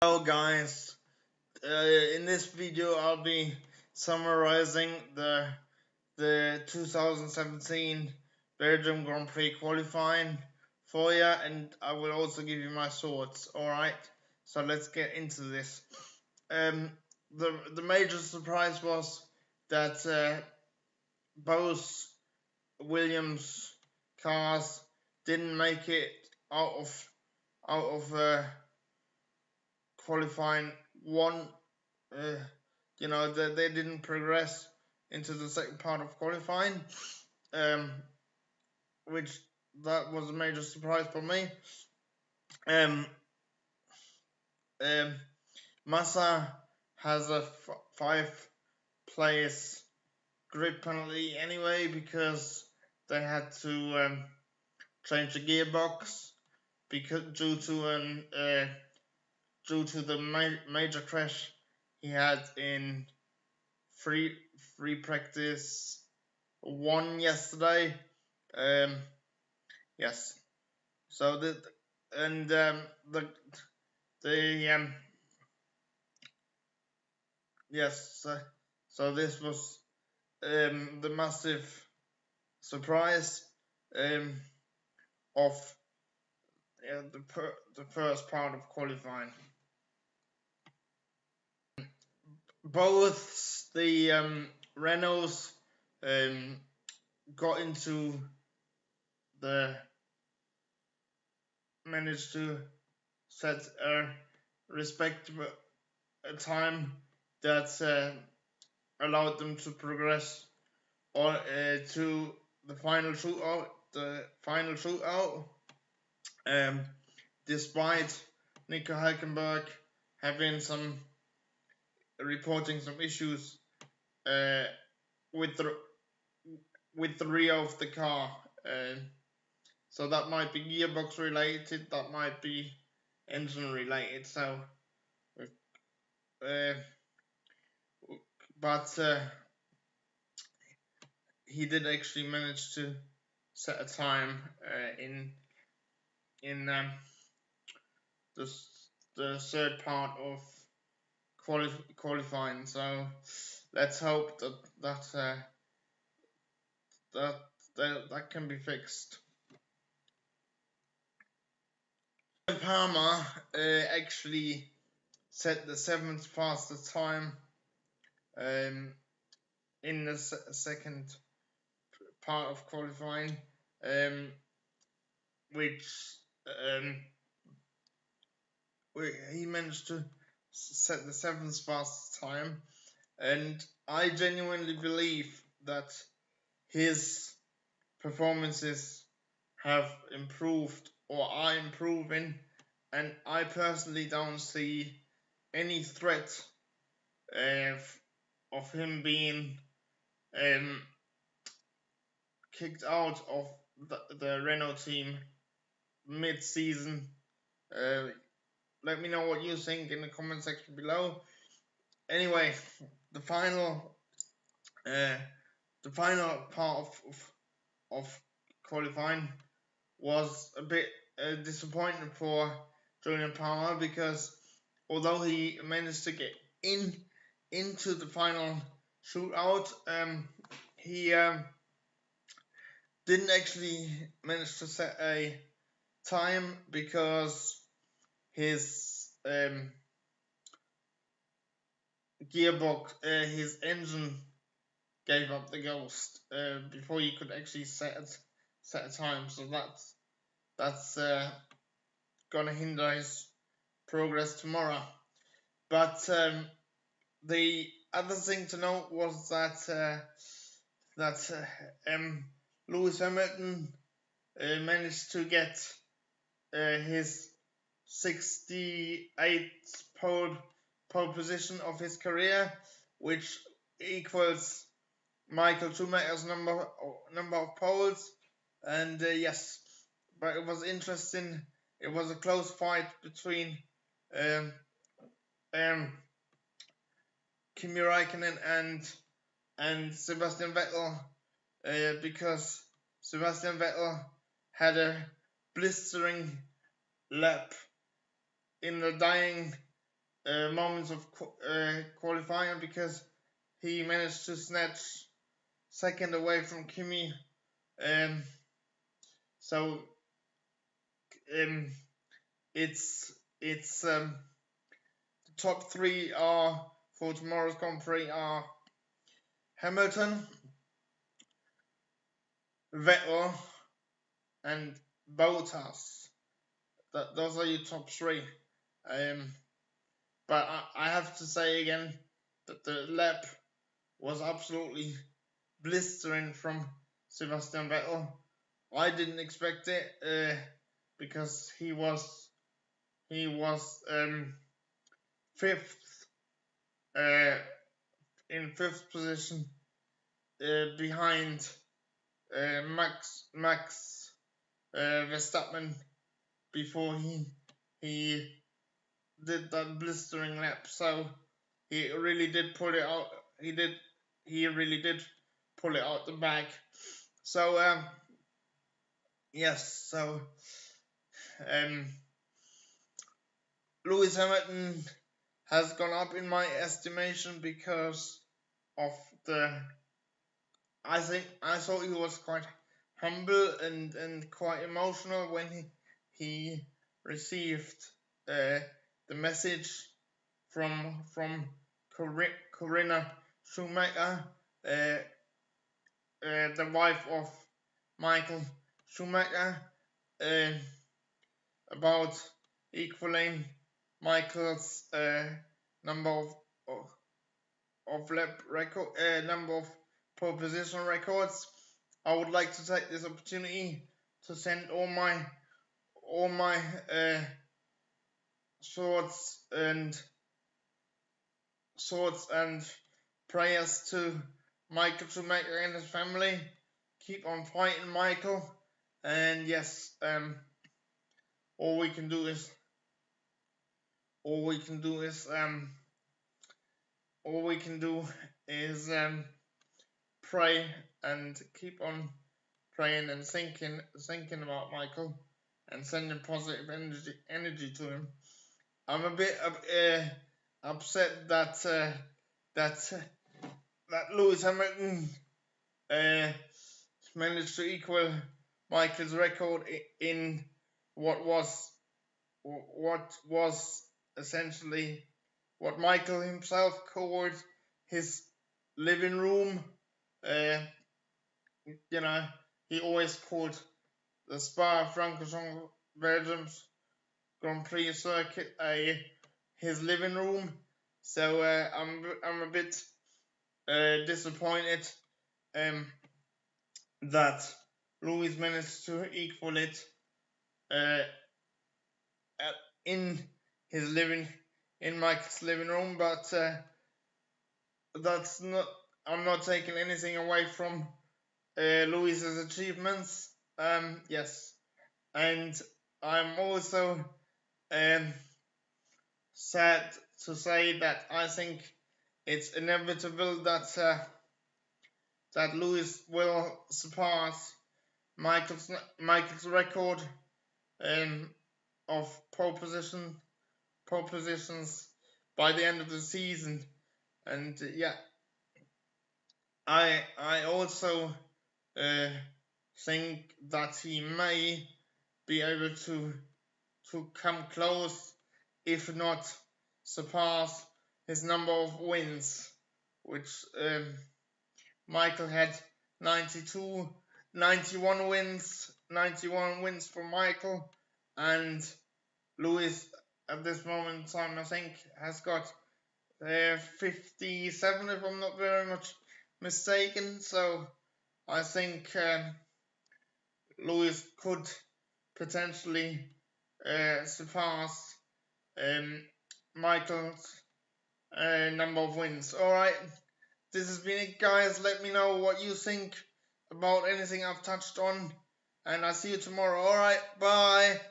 Hello guys, in this video I'll be summarizing the 2017 Belgian Grand Prix qualifying for you, and I will also give you my thoughts. Alright, so let's get into this. The major surprise was that both Williams cars didn't make it out of qualifying one. uh, they didn't progress into the second part of qualifying, um, which that was a major surprise for me. Um, um, Massa has a 5 place grid penalty anyway because they had to change the gearbox because due to the major crash he had in free practice 1 yesterday. Um, yes. So and the yes. So this was the massive surprise um, of the first part of qualifying. Both the Renaults got into the managed to set a respectable time that allowed them to progress or to the final shootout. Um, despite Nico Hülkenberg having reporting some issues uh, with the rear of the car. So that might be gearbox related, that might be engine related. So, uh, but he did actually manage to set a time in the the third part of qualifying. So let's hope that can be fixed. Palmer actually set the 7th fastest time um, in the second part of qualifying, um, which um, he managed to set the 7th fastest time, and I genuinely believe that his performances have improved or are improving, and I personally don't see any threat of him being um, kicked out of the Renault team mid-season. Let me know what you think in the comment section below. Anyway, the final part of qualifying was a bit disappointing for Julian Palmer because although he managed to get into the final shootout, he didn't actually manage to set a time because his gearbox, his engine gave up the ghost before he could actually set a time. So that's gonna hinder his progress tomorrow. But the other thing to note was that Lewis Hamilton managed to get his 68th pole position of his career, which equals Michael Schumacher's number of poles. And yes, but it was interesting. It was a close fight between um, um, Kimi Raikkonen and Sebastian Vettel because Sebastian Vettel had a blistering lap in the dying moments of qualifying, because he managed to snatch second away from Kimi. So it's the top three are for tomorrow's Grand Prix are Hamilton, Vettel, and Bottas. Those are your top three. But I have to say again that the lap was absolutely blistering from Sebastian Vettel. I didn't expect it because he was fifth in fifth position behind Max Verstappen before he did that blistering lap. So he really did pull it out. He really did pull it out the bag. So yes. So Lewis Hamilton has gone up in my estimation because of I thought he was quite humble and quite emotional when he received the message from Corinna Schumacher, the wife of Michael Schumacher, about equaling Michael's number of lap record, number of pole position records. I would like to take this opportunity to send all my thoughts and prayers to Michael Schumacher and his family. Keep on fighting, Michael. And yes, all we can do is pray and keep on praying and thinking about Michael and sending positive energy to him. I'm a bit upset that Lewis Hamilton managed to equal Michael's record in what was essentially what Michael himself called his living room. He always called the Spa-Francorchamps Belgium's Grand Prix circuit his living room. So I'm a bit disappointed that Lewis managed to equal it in Michael's living room, but that's not. I'm not taking anything away from Lewis's achievements. Yes, and I'm also sad to say that I think it's inevitable that Lewis will surpass Michael's record of pole positions by the end of the season. And yeah, I also think that he may be able to come close, if not surpass, his number of wins, which Michael had 91 wins for Michael, and Lewis at this moment in time I think has got 57, if I'm not very much mistaken. So I think Lewis could potentially surpass Michael's number of wins. Alright, this has been it, guys. Let me know what you think about anything I've touched on, and I'll see you tomorrow. Alright, bye.